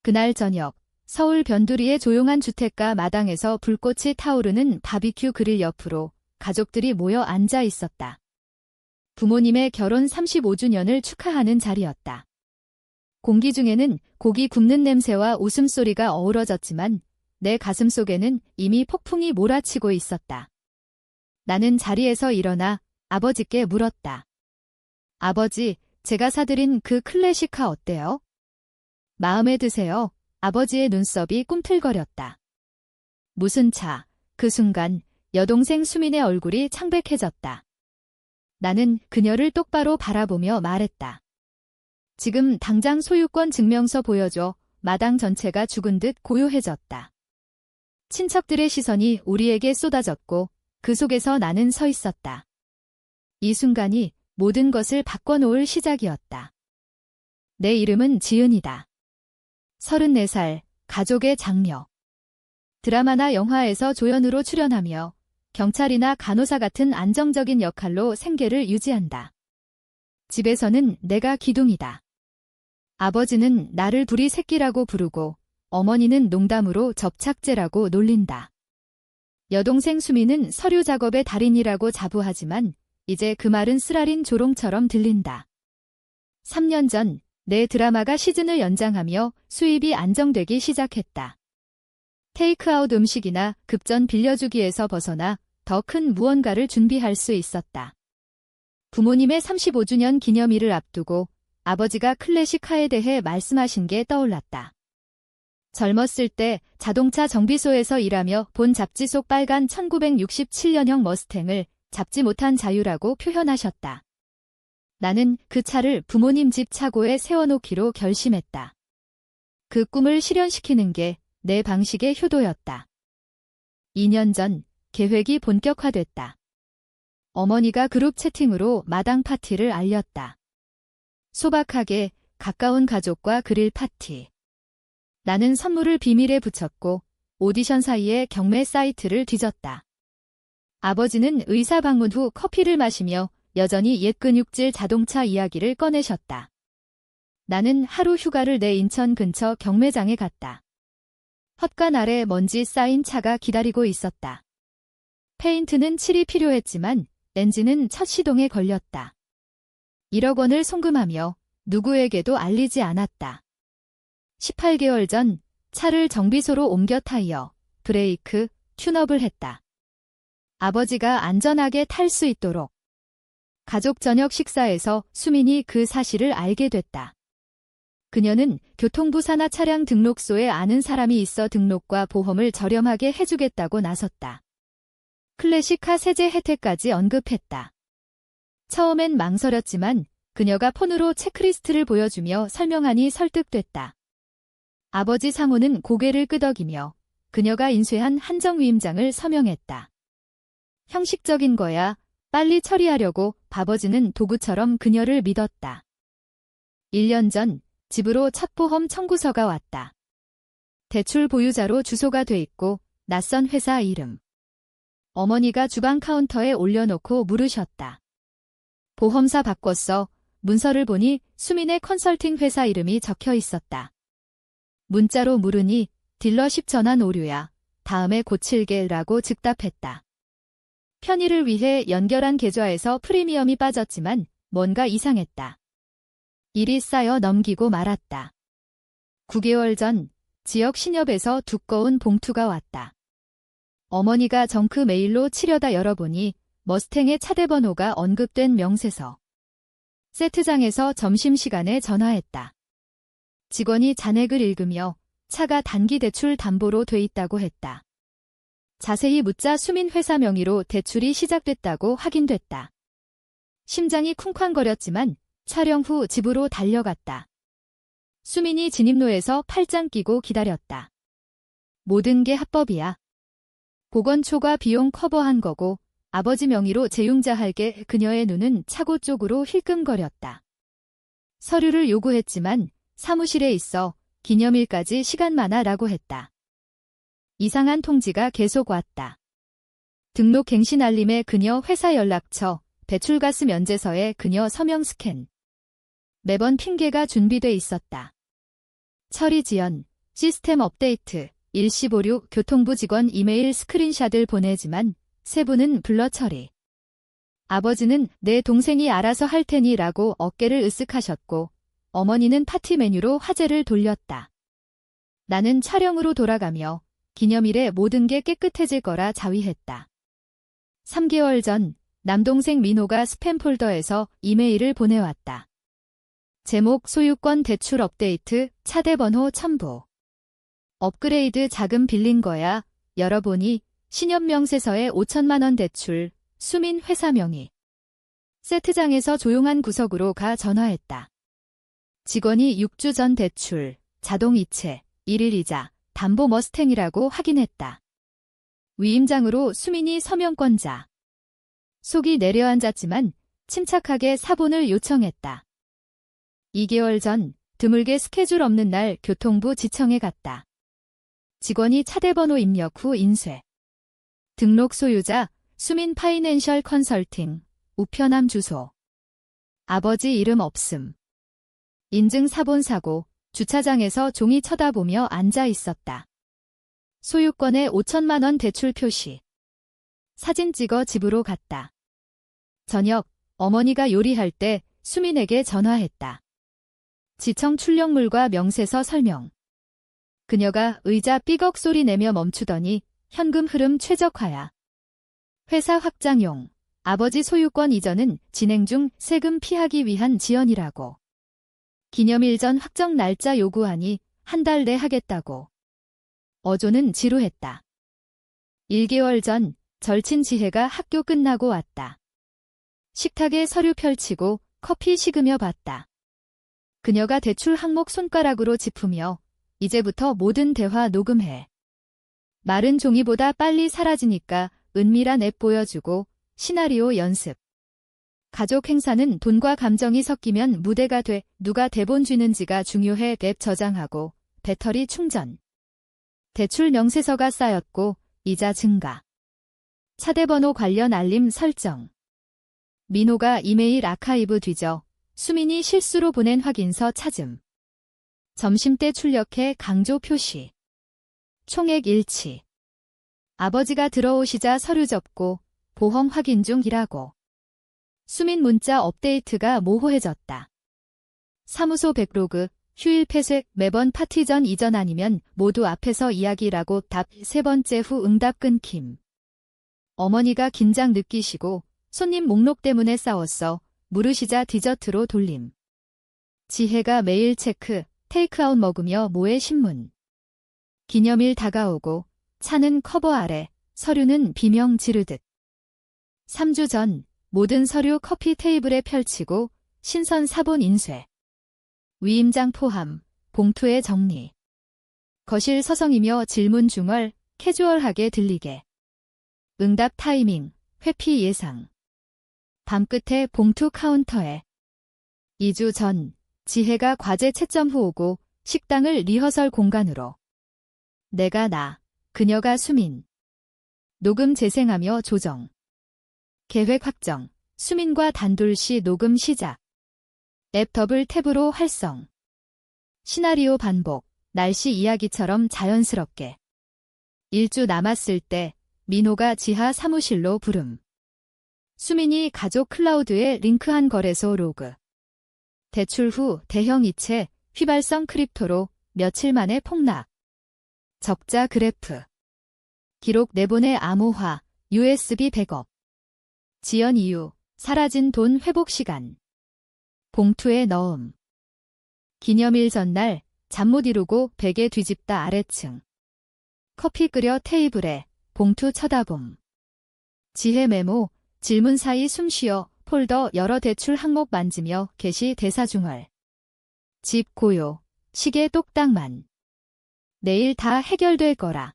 그날 저녁, 서울 변두리의 조용한 주택가 마당에서 불꽃이 타오르는 바비큐 그릴 옆으로 가족들이 모여 앉아 있었다. 부모님의 결혼 35주년을 축하하는 자리였다. 공기 중에는 고기 굽는 냄새와 웃음소리가 어우러졌지만 내 가슴속에는 이미 폭풍이 몰아치고 있었다. 나는 자리에서 일어나 아버지께 물었다. 아버지, 제가 사드린 그 클래식카 어때요? 마음에 드세요? 아버지의 눈썹이 꿈틀거렸다. 무슨 차? 그 순간 여동생 수민의 얼굴이 창백해졌다. 나는 그녀를 똑바로 바라보며 말했다. 지금 당장 소유권 증명서 보여줘. 마당 전체가 죽은 듯 고요해졌다. 친척들의 시선이 우리에게 쏟아졌고 그 속에서 나는 서 있었다. 이 순간이 모든 것을 바꿔놓을 시작이었다. 내 이름은 지은이다. 34살, 가족의 장녀. 드라마나 영화에서 조연으로 출연하며 경찰이나 간호사 같은 안정적인 역할로 생계를 유지한다. 집에서는 내가 기둥이다. 아버지는 나를 둘이 새끼라고 부르고 어머니는 농담으로 접착제라고 놀린다. 여동생 수미는 서류 작업의 달인이라고 자부하지만 이제 그 말은 쓰라린 조롱처럼 들린다. 3년 전 내 드라마가 시즌을 연장하며 수입이 안정되기 시작했다. 테이크아웃 음식이나 급전 빌려주기에서 벗어나 더 큰 무언가를 준비할 수 있었다. 부모님의 35주년 기념일을 앞두고 아버지가 클래식카에 대해 말씀하신 게 떠올랐다. 젊었을 때 자동차 정비소에서 일하며 본 잡지 속 빨간 1967년형 머스탱을 잡지 못한 자유라고 표현하셨다. 나는 그 차를 부모님 집 차고에 세워놓기로 결심했다. 그 꿈을 실현시키는 게 내 방식의 효도였다. 2년 전 계획이 본격화됐다. 어머니가 그룹 채팅으로 마당 파티를 알렸다. 소박하게 가까운 가족과 그릴 파티. 나는 선물을 비밀에 붙였고 오디션 사이에 경매 사이트를 뒤졌다. 아버지는 의사 방문 후 커피를 마시며 여전히 옛 근육질 자동차 이야기를 꺼내셨다. 나는 하루 휴가를 내 인천 근처 경매장에 갔다. 헛간 아래 먼지 쌓인 차가 기다리고 있었다. 페인트는 칠이 필요했지만 엔진은 첫 시동에 걸렸다. 1억 원을 송금하며 누구에게도 알리지 않았다. 18개월 전 차를 정비소로 옮겨 타이어, 브레이크, 튠업을 했다. 아버지가 안전하게 탈 수 있도록. 가족 저녁 식사에서 수민이 그 사실을 알게 됐다. 그녀는 교통부 산하 차량 등록소에 아는 사람이 있어 등록과 보험을 저렴하게 해주겠다고 나섰다. 클래식카 세제 혜택까지 언급했다. 처음엔 망설였지만 그녀가 폰으로 체크리스트를 보여주며 설명하니 설득됐다. 아버지 상호는 고개를 끄덕이며 그녀가 인쇄한 한정위임장을 서명했다. 형식적인 거야. 빨리 처리하려고 아버지는 도구처럼 그녀를 믿었다. 1년 전 집으로 첫 보험 청구서가 왔다. 대출 보유자로 주소가 돼 있고 낯선 회사 이름. 어머니가 주방 카운터에 올려놓고 물으셨다. 보험사 바꿨어. 문서를 보니 수민의 컨설팅 회사 이름이 적혀 있었다. 문자로 물으니 딜러십 전환 오류야. 다음에 고칠게라고 즉답했다. 편의를 위해 연결한 계좌에서 프리미엄이 빠졌지만 뭔가 이상했다. 일이 쌓여 넘기고 말았다. 9개월 전 지역 신협에서 두꺼운 봉투가 왔다. 어머니가 정크 메일로 치려다 열어보니 머스탱의 차대번호가 언급된 명세서. 세트장에서 점심시간에 전화했다. 직원이 잔액을 읽으며 차가 단기 대출 담보로 돼 있다고 했다. 자세히 묻자 수민 회사 명의로 대출이 시작됐다고 확인됐다. 심장이 쿵쾅거렸지만 촬영 후 집으로 달려갔다. 수민이 진입로에서 팔짱 끼고 기다렸다. 모든 게 합법이야. 보건초과 비용 커버한 거고 아버지 명의로 재융자할게. 그녀의 눈은 차고 쪽으로 힐끔거렸다. 서류를 요구했지만 사무실에 있어 기념일까지 시간 많아라고 했다. 이상한 통지가 계속 왔다. 등록 갱신 알림에 그녀 회사 연락처, 배출가스 면제서에 그녀 서명 스캔. 매번 핑계가 준비돼 있었다. 처리 지연, 시스템 업데이트. 일시보류. 교통부 직원 이메일 스크린샷을 보내지만 세부는 블러 처리. 아버지는 내 동생이 알아서 할 테니 라고 어깨를 으쓱하셨고 어머니는 파티 메뉴로 화제를 돌렸다. 나는 촬영으로 돌아가며 기념일에 모든 게 깨끗해질 거라 자위했다. 3개월 전 남동생 민호가 스팸 폴더에서 이메일을 보내왔다. 제목 소유권 대출 업데이트 차대 번호 첨부. 업그레이드 자금 빌린 거야. 열어보니 신협명세서에 5천만 원 대출, 수민 회사 명의. 세트장에서 조용한 구석으로 가 전화했다. 직원이 6주 전 대출, 자동이체, 1일 이자, 담보 머스탱이라고 확인했다. 위임장으로 수민이 서명권자. 속이 내려앉았지만 침착하게 사본을 요청했다. 2개월 전 드물게 스케줄 없는 날 교통부 지청에 갔다. 직원이 차대번호 입력 후 인쇄. 등록 소유자 수민 파이낸셜 컨설팅, 우편함 주소. 아버지 이름 없음. 인증 사본 사고, 주차장에서 종이 쳐다보며 앉아 있었다. 소유권에 5천만 원 대출 표시. 사진 찍어 집으로 갔다. 저녁, 어머니가 요리할 때 수민에게 전화했다. 지청 출력물과 명세서 설명. 그녀가 의자 삐걱 소리 내며 멈추더니 현금 흐름 최적화야. 회사 확장용. 아버지 소유권 이전은 진행 중 세금 피하기 위한 지연이라고. 기념일 전 확정 날짜 요구하니 한 달 내 하겠다고. 어조는 지루했다. 1개월 전 절친 지혜가 학교 끝나고 왔다. 식탁에 서류 펼치고 커피 식으며 봤다. 그녀가 대출 항목 손가락으로 짚으며 이제부터 모든 대화 녹음해. 마른 종이보다 빨리 사라지니까 은밀한 앱 보여주고 시나리오 연습. 가족 행사는 돈과 감정이 섞이면 무대가 돼. 누가 대본 쥐는지가 중요해. 앱 저장하고 배터리 충전. 대출 명세서가 쌓였고 이자 증가. 차대번호 관련 알림 설정. 민호가 이메일 아카이브 뒤져 수민이 실수로 보낸 확인서 찾음. 점심때 출력해 강조 표시. 총액 일치. 아버지가 들어오시자 서류 접고 보험 확인 중이라고. 수민 문자 업데이트가 모호해졌다. 사무소 백로그, 휴일 폐쇄, 매번 파티 전 이전 아니면 모두 앞에서 이야기라고 답. 3번째 후 응답 끊김. 어머니가 긴장 느끼시고 손님 목록 때문에 싸웠어. 물으시자 디저트로 돌림. 지혜가 메일 체크, 테이크아웃 먹으며 모의 신문. 기념일 다가오고 차는 커버 아래, 서류는 비명 지르듯. 3주 전 모든 서류 커피 테이블에 펼치고 신선 사본 인쇄. 위임장 포함, 봉투에 정리. 거실 서성이며 질문 중얼, 캐주얼하게 들리게. 응답 타이밍, 회피 예상. 밤끝에 봉투 카운터에. 2주 전 지혜가 과제 채점 후 오고 식당을 리허설 공간으로. 내가 나, 그녀가 수민. 녹음 재생하며 조정. 계획 확정, 수민과 단둘 시 녹음 시작. 앱 더블 탭으로 활성. 시나리오 반복, 날씨 이야기처럼 자연스럽게. 1주 남았을 때 민호가 지하 사무실로 부름. 수민이 가족 클라우드에 링크한 거래소 로그. 대출 후 대형 이체, 휘발성 크립토로 며칠 만에 폭락. 적자 그래프. 기록 내보내 암호화, USB 백업. 지연 이유, 사라진 돈 회복 시간. 봉투에 넣음. 기념일 전날, 잠 못 이루고 베개 뒤집다 아래층. 커피 끓여 테이블에, 봉투 쳐다봄. 지혜 메모, 질문 사이 숨 쉬어 폴더 여러 대출 항목 만지며 게시 대사 중얼. 집 고요, 시계 똑딱만. 내일 다 해결될 거라.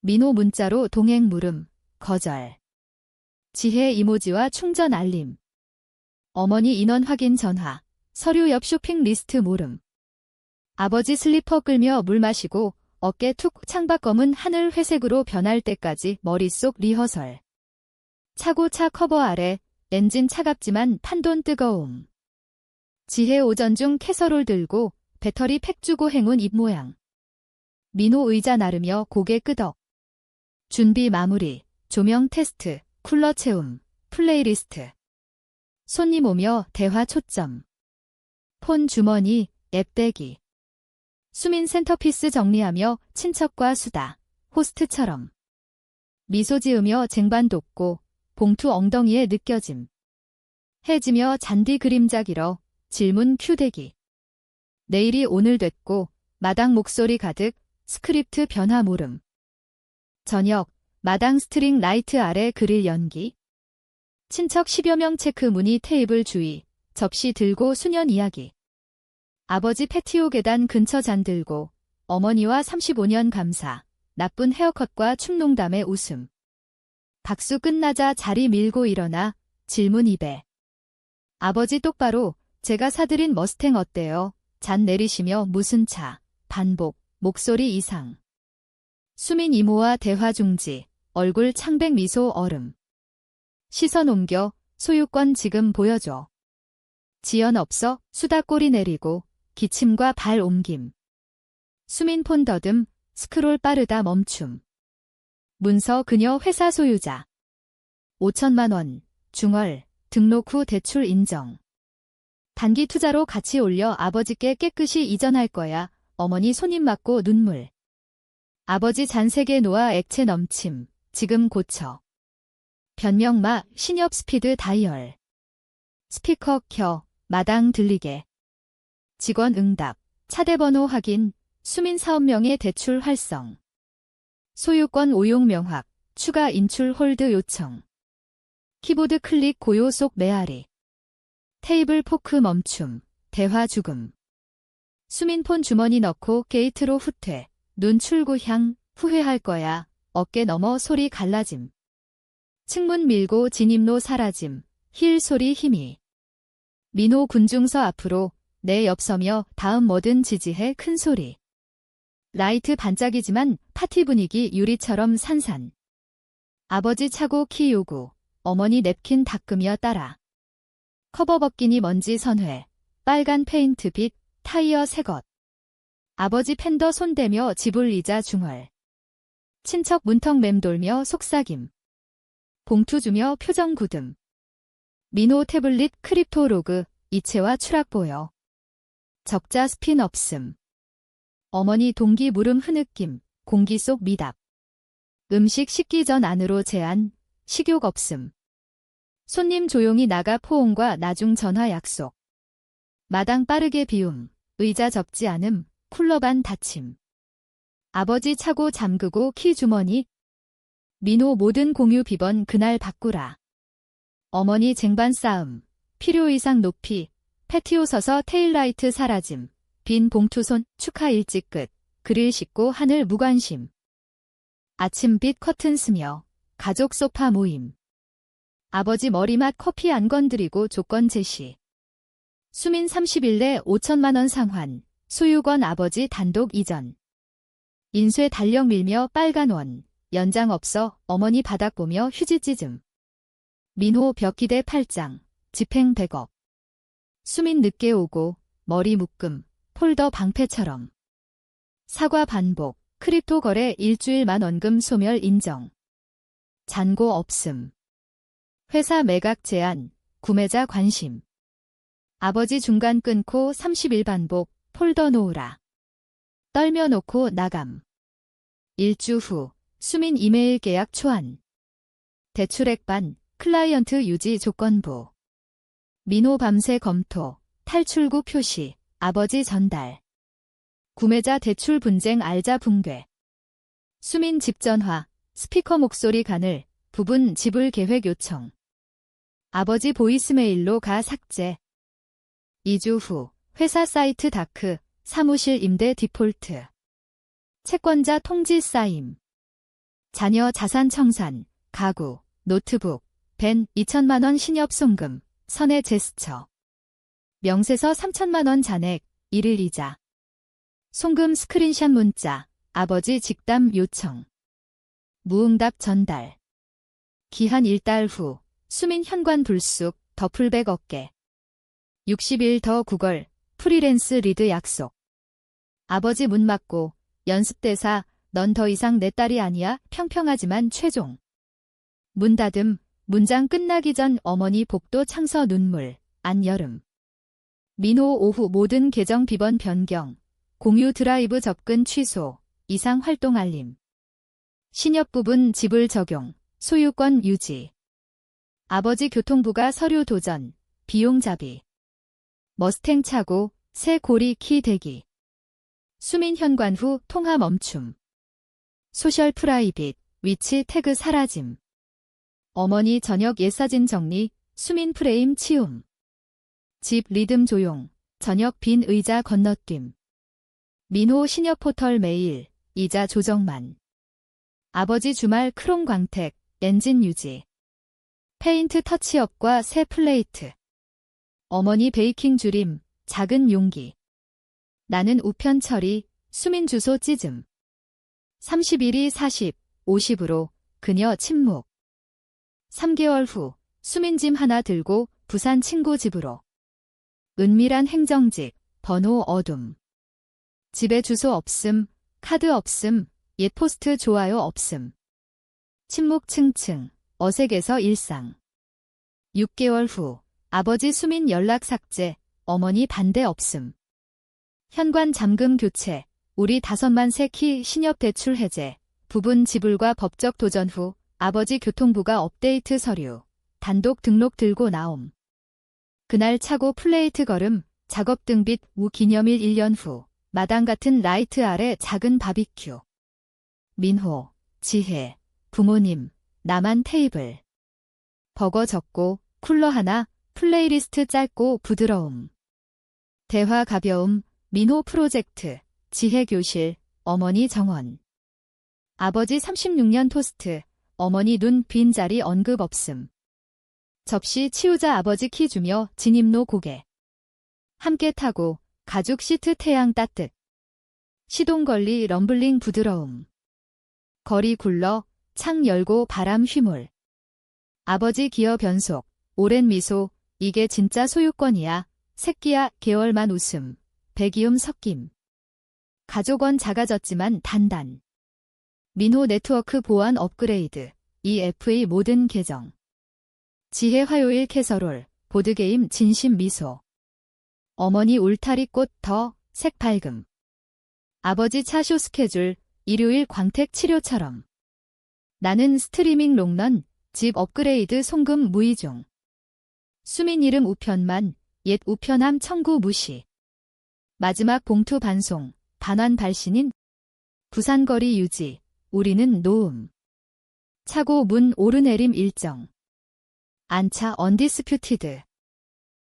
민호 문자로 동행 물음, 거절. 지혜 이모지와 충전 알림. 어머니 인원 확인 전화, 서류 옆 쇼핑 리스트 모름. 아버지 슬리퍼 끌며 물 마시고 어깨 툭 창밖 검은 하늘 회색으로 변할 때까지 머릿속 리허설. 차고차 커버 아래 엔진 차갑지만 판돈 뜨거움. 지혜 오전 중 캐서롤 들고 배터리 팩 주고 행운 입 모양. 민호 의자 나르며 고개 끄덕. 준비 마무리, 조명 테스트, 쿨러 채움, 플레이리스트. 손님 오며 대화 초점. 폰 주머니, 앱 대기. 수민 센터피스 정리하며 친척과 수다, 호스트처럼. 미소 지으며 쟁반 돕고 봉투 엉덩이에 느껴짐. 해지며 잔디 그림자 길어 질문 큐 대기. 내일이 오늘 됐고 마당 목소리 가득 스크립트 변화 모름. 저녁 마당 스트링 라이트 아래 그릴 연기. 친척 10여 명 체크 무늬 테이블 주위 접시 들고 수년 이야기. 아버지 패티오 계단 근처 잔들고 어머니와 35년 감사. 나쁜 헤어컷과 춤농담의 웃음. 박수 끝나자 자리 밀고 일어나 질문 입에. 아버지 똑바로 제가 사드린 머스탱 어때요? 잔 내리시며 무슨 차. 반복. 목소리 이상. 수민 이모와 대화 중지. 얼굴 창백 미소 얼음. 시선 옮겨 소유권 지금 보여줘. 지연 없어 수다 꼬리 내리고 기침과 발 옮김. 수민 폰 더듬. 스크롤 빠르다 멈춤. 문서 그녀 회사 소유자. 5천만 원. 중월. 등록 후 대출 인정. 단기 투자로 같이 올려 아버지께 깨끗이 이전할 거야. 어머니 손님 맞고 눈물. 아버지 잔 3개 놓아 액체 넘침. 지금 고쳐. 변명마 신협 스피드 다이얼. 스피커 켜. 마당 들리게. 직원 응답. 차대 번호 확인. 수민 사업명의 대출 활성. 소유권 오용 명확. 추가 인출 홀드 요청. 키보드 클릭 고요 속 메아리. 테이블 포크 멈춤. 대화 죽음. 수민 폰 주머니 넣고 게이트로 후퇴. 눈 출구향. 후회할 거야. 어깨 넘어 소리 갈라짐. 측문 밀고 진입로 사라짐. 힐 소리 힘이. 민호 군중서 앞으로 내 옆 서며 다음 뭐든 지지해 큰 소리. 라이트 반짝이지만 파티 분위기 유리처럼 산산. 아버지 차고 키 요구. 어머니 냅킨 닦으며 따라. 커버 벗기니 먼지 선회. 빨간 페인트 빛. 타이어 새것. 아버지 팬더 손대며 지불이자 중얼. 친척 문턱 맴돌며 속삭임. 봉투 주며 표정 굳음. 민호 태블릿 크립토로그. 이체와 추락 보여. 적자 스핀 없음. 어머니 동기 물음 흐느낌. 공기 속 미답. 음식 식기 전 안으로 제안. 식욕 없음. 손님 조용히 나가 포옹과 나중 전화 약속. 마당 빠르게 비움. 의자 접지 않음. 쿨러반 닫힘. 아버지 차고 잠그고 키 주머니. 민호 모든 공유 비번 그날 바꾸라. 어머니 쟁반 싸움. 필요 이상 높이. 패티오 서서 테일라이트 사라짐. 빈 봉투손 축하 일찍 끝. 그릴 씻고 하늘 무관심. 아침빛 커튼 스며. 가족 소파 모임. 아버지 머리맡 커피 안 건드리고 조건 제시. 수민 30일 내 5천만 원 상환. 소유권 아버지 단독 이전. 인쇄 달력 밀며 빨간 원. 연장 없어 어머니 바닥 보며 휴지 찢음. 민호 벽기대 8장. 집행 100억. 수민 늦게 오고 머리 묶음. 폴더 방패처럼. 사과 반복. 크립토 거래 일주일만 원금 소멸 인정. 잔고 없음. 회사 매각 제한. 구매자 관심. 아버지 중간 끊고 30일 반복. 폴더 놓으라. 떨며 놓고 나감. 일주 후. 수민 이메일 계약 초안. 대출액 반. 클라이언트 유지 조건부. 민호 밤새 검토. 탈출구 표시. 아버지 전달. 구매자 대출 분쟁 알자 붕괴. 수민 집 전화. 스피커 목소리 가늘. 부분 지불 계획 요청. 아버지 보이스메일로 가 삭제. 2주 후. 회사 사이트 다크. 사무실 임대 디폴트. 채권자 통지 쌓임. 자녀 자산 청산. 가구. 노트북. 벤 2천만 원 신협 송금. 선의 제스처. 명세서 3천만 원 잔액. 1일 이자. 송금 스크린샷 문자. 아버지 직담 요청. 무응답 전달. 기한 1달 후. 수민 현관 불쑥. 더플백 어깨. 60일 더 구걸. 프리랜스 리드 약속. 아버지 문 막고 연습대사, 넌 더 이상 내 딸이 아니야. 평평하지만 최종. 문 닫음, 문장 끝나기 전 어머니 복도 창서 눈물, 안여름. 민호 오후 모든 계정 비번 변경, 공유 드라이브 접근 취소, 이상 활동 알림. 신협 부분 지불 적용, 소유권 유지. 아버지 교통부가 서류 도전, 비용 자비. 머스탱 차고, 새 고리 키 대기. 수민 현관 후 통화 멈춤. 소셜 프라이빗, 위치 태그 사라짐. 어머니 저녁 옛사진 정리, 수민 프레임 치움. 집 리듬 조용, 저녁 빈 의자 건너뛰임. 민호 신협 포털 메일, 이자 조정만. 아버지 주말 크롬 광택, 엔진 유지. 페인트 터치업과 새 플레이트. 어머니 베이킹 줄임, 작은 용기. 나는 우편 처리, 수민 주소 찢음. 31이 40, 50으로 그녀 침묵. 3개월 후 수민 짐 하나 들고 부산 친구 집으로. 은밀한 행정직, 번호 어둠. 집에 주소 없음, 카드 없음, 옛 포스트 좋아요 없음. 침묵 층층, 어색에서 일상. 6개월 후 아버지 수민 연락 삭제, 어머니 반대 없음. 현관 잠금 교체, 우리 5만 세키 신협 대출 해제, 부분 지불과 법적 도전 후 아버지 교통부가 업데이트 서류, 단독 등록 들고 나옴. 그날 차고 플레이트 걸음, 작업 등빛 우 기념일 1년 후, 마당 같은 라이트 아래 작은 바비큐. 민호, 지혜, 부모님, 나만 테이블. 버거 적고, 쿨러 하나, 플레이리스트 짧고 부드러움. 대화 가벼움, 민호 프로젝트, 지혜 교실, 어머니 정원. 아버지 36년 토스트, 어머니 눈 빈자리 언급 없음. 접시 치우자 아버지 키 주며 진입로 고개. 함께 타고 가죽 시트 태양 따뜻. 시동걸리 럼블링 부드러움. 거리 굴러 창 열고 바람 휘몰. 아버지 기어 변속, 오랜 미소, 이게 진짜 소유권이야. 새끼야 개월만 웃음. 배기음 섞임. 가족원 작아졌지만 단단. 민호 네트워크 보안 업그레이드. EF의 모든 계정. 지혜 화요일 캐서롤. 보드게임 진심 미소. 어머니 울타리 꽃 더 색 밝음. 아버지 차쇼 스케줄. 일요일 광택 치료처럼. 나는 스트리밍 롱런. 집 업그레이드 송금 무이중. 수민 이름 우편만. 옛 우편함 청구 무시. 마지막 봉투 반송. 반환 발신인. 부산거리 유지. 우리는 노음. 차고 문 오르내림 일정. 안차 언디스퓨티드.